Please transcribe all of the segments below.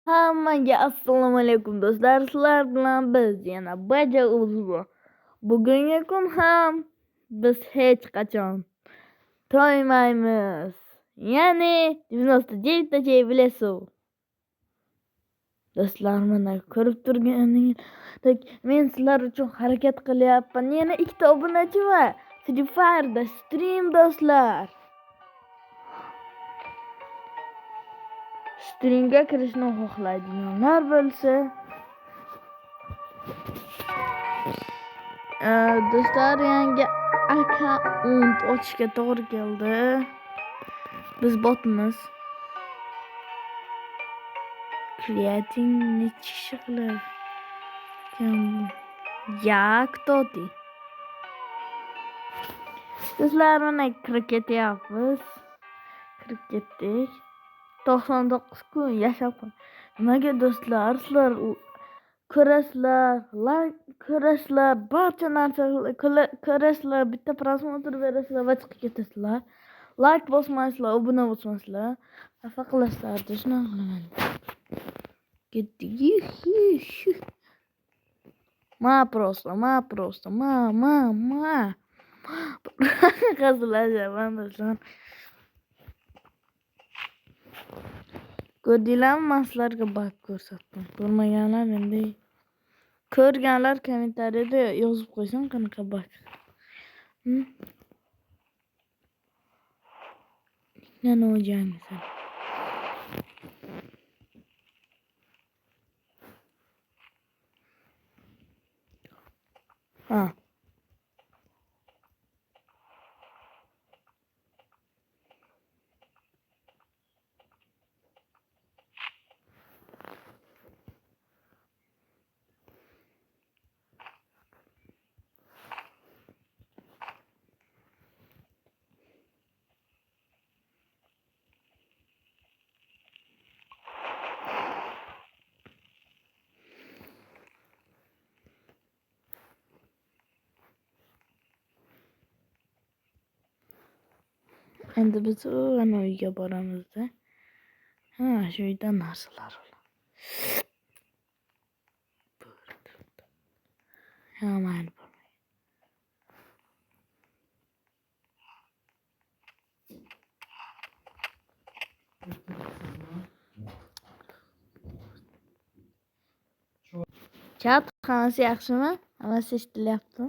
Hammaga assalomu alaykum do'stlar. Sizlar bilan biz yana Baja Uzbo. Bugungi kun ham biz hech qachon to'ymaymiz. Ya'ni 99 tacha bilasiz. Do'stlar, mana ko'rib turganingizdek men sizlar uchun harakat qilyapman. Yana 2 obunachi va Free Fire'da stream do'stlar. Streamga kirishni xohlaydiganlar bo'lsa, do'stlar, yangi akkaunt ochishga to'g'ri keldi. Biz botmiz. Creating necha kishi qiladi? Кто ты? Do'stlar, mana kirib ketyapmiz. Kirib ketdik. 99 kun yashab qol. Nimaga do'stlar, sizlar ko'rasizlar, like ko'rasizlar, barcha narsa ko'rasizlar, bitta prosmotr berasizlar va chiqib ketasizlar. Like bosmaysizlar, obuna bo'lmasizlar. Xafa qilasizlar, shunaqa qilaman. Ketdik. Просто. Hazillashaman do'stlar. Ko'rdinglarmi, men sizlarga bak ko'rsatdim. Ko'rmaganlar endi ko'rganlar kommentariyada yozib qo'ysin qanaqa bak. Nima o'ylayapsan? Ha. Endi biz ana uyga boramizda. Ha, shu uyda narsalar bor. Ha, mayli. Chat, hammasi yaxshimi? Hammasi eshitilyapti?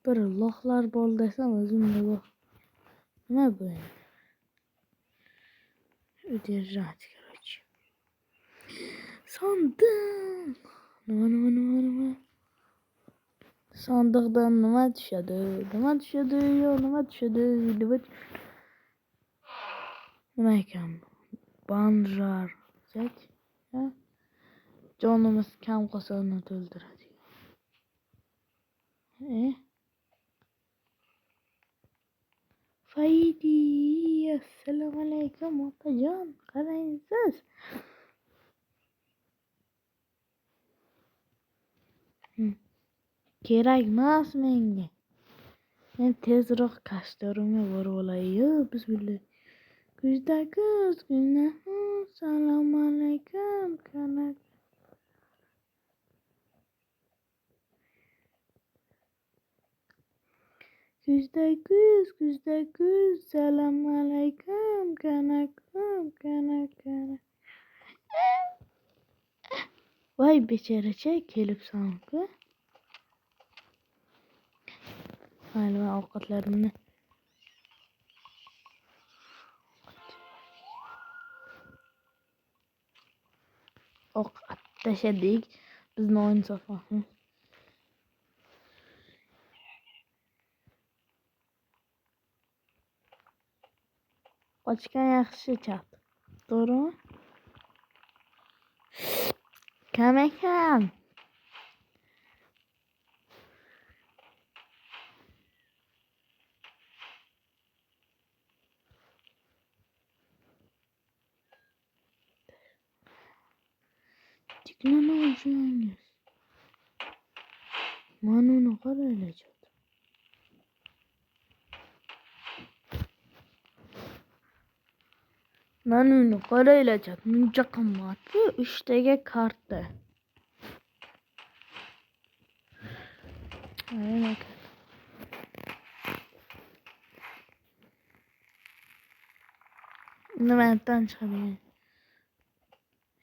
Bir loxlar bor desam o'zimga lox. Nima bu? Удержать, короче. Sandık. Nima? Sandıqdan nima tushadi? Nima ekan? Banjar. Ha? Jonimiz kam qolsa uni to'ldiradi. Faidi, assalomu alaykum opajon, qaraysiz. Kerak emas menga. Men tezroq kashtarimga borib olay-yu, bismillah. Kuzda kuz, assalomu alaykum, kanak. Kuzda kuz, assalomu alaykum, kanak. Voy bechoracha, kelibsan-ku. Mayli, men ovqatlarimni tashadik. Bizni o'yinsoqmi? Qochgan yaxshi chat. To'g'rimi? Kam ekan. Tiklanib o'shangiz. Manuni qaraylar chat. Men uni qaraylacha muncha qimmatku 3 taga karta. Aynen. Nimadan chiqadi?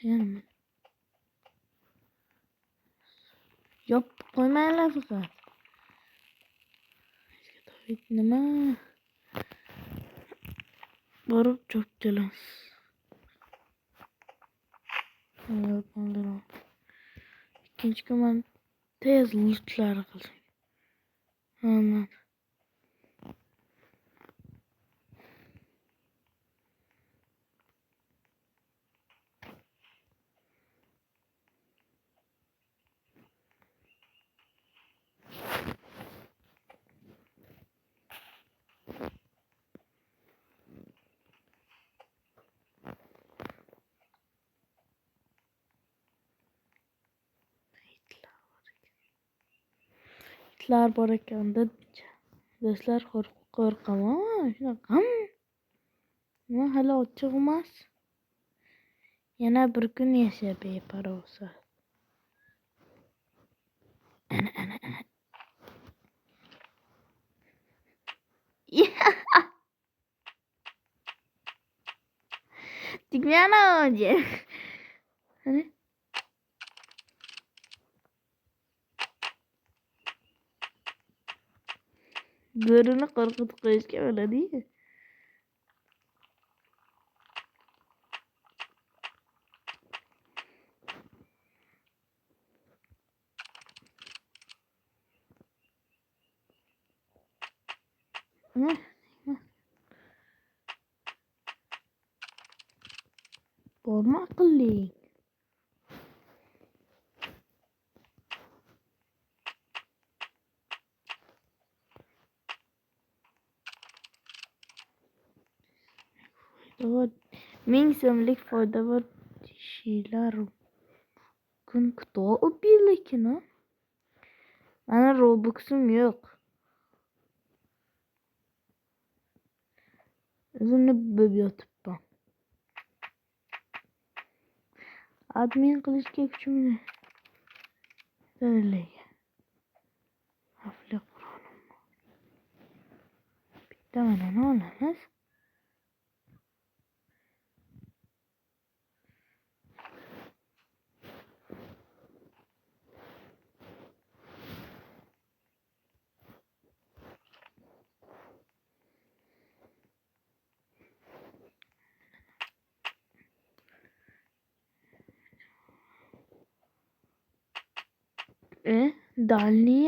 Yani. Yopib qo'ymanglar faqat. Nima? Borib cho'kkalamiz. İkinci gün tez lootlar qilsak. Aman. İtlar bor ekan da do'stlar qo'rqaman. Shunaqami? Nima hali ochiq emas. Yana bir kun yashab beparvoz. Ana. Tigmana oje. Hani? Bo'rini qo'rqitib qo'yishga bo'ladi-ku. Bormi aqlli? Foyda 1000 so'mlik foyda bor deyishinglar kun kutib lekin ha. Mana Robux'um yo'q. O'zimni bo'b yotibman. Admin qilishga kuchim yetadi. Xavfli Qur'onim. Bitta mana olamiz. Дальние